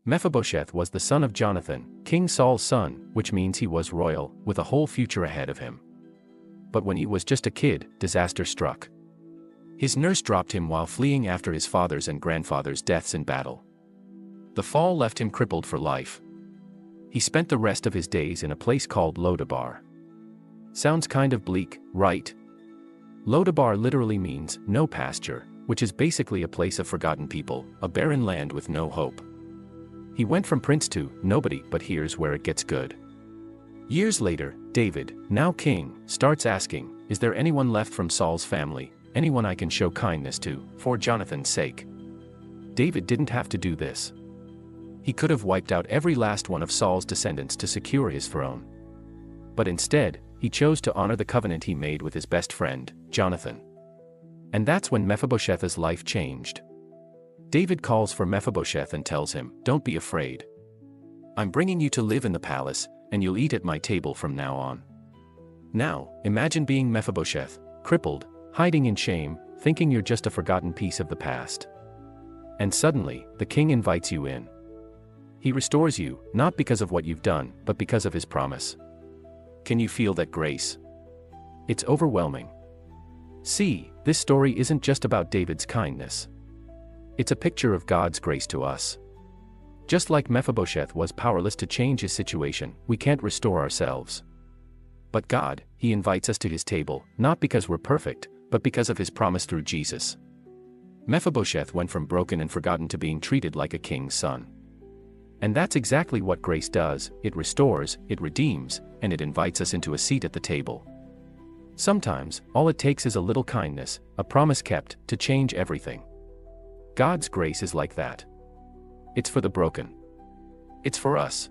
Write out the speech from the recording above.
Mephibosheth was the son of Jonathan, King Saul's son, which means he was royal, with a whole future ahead of him. But when he was just a kid, disaster struck. His nurse dropped him while fleeing after his father's and grandfather's deaths in battle. The fall left him crippled for life. He spent the rest of his days in a place called Lo-debar. Sounds kind of bleak, right? Lo-debar literally means no pasture, which is basically a place of forgotten people, a barren land with no hope. He went from prince to nobody, but here's where it gets good. Years later, David, now king, starts asking, is there anyone left from Saul's family, anyone I can show kindness to, for Jonathan's sake? David didn't have to do this. He could have wiped out every last one of Saul's descendants to secure his throne. But instead, he chose to honor the covenant he made with his best friend, Jonathan. And that's when Mephibosheth's life changed. David calls for Mephibosheth and tells him, don't be afraid. I'm bringing you to live in the palace, and you'll eat at my table from now on. Now, imagine being Mephibosheth, crippled, hiding in shame, thinking you're just a forgotten piece of the past. And suddenly, the king invites you in. He restores you, not because of what you've done, but because of his promise. Can you feel that grace? It's overwhelming. See, this story isn't just about David's kindness. It's a picture of God's grace to us. Just like Mephibosheth was powerless to change his situation, we can't restore ourselves. But God, He invites us to His table, not because we're perfect, but because of His promise through Jesus. Mephibosheth went from broken and forgotten to being treated like a king's son. And that's exactly what grace does. It restores, it redeems, and it invites us into a seat at the table. Sometimes, all it takes is a little kindness, a promise kept, to change everything. God's grace is like that. It's for the broken. It's for us.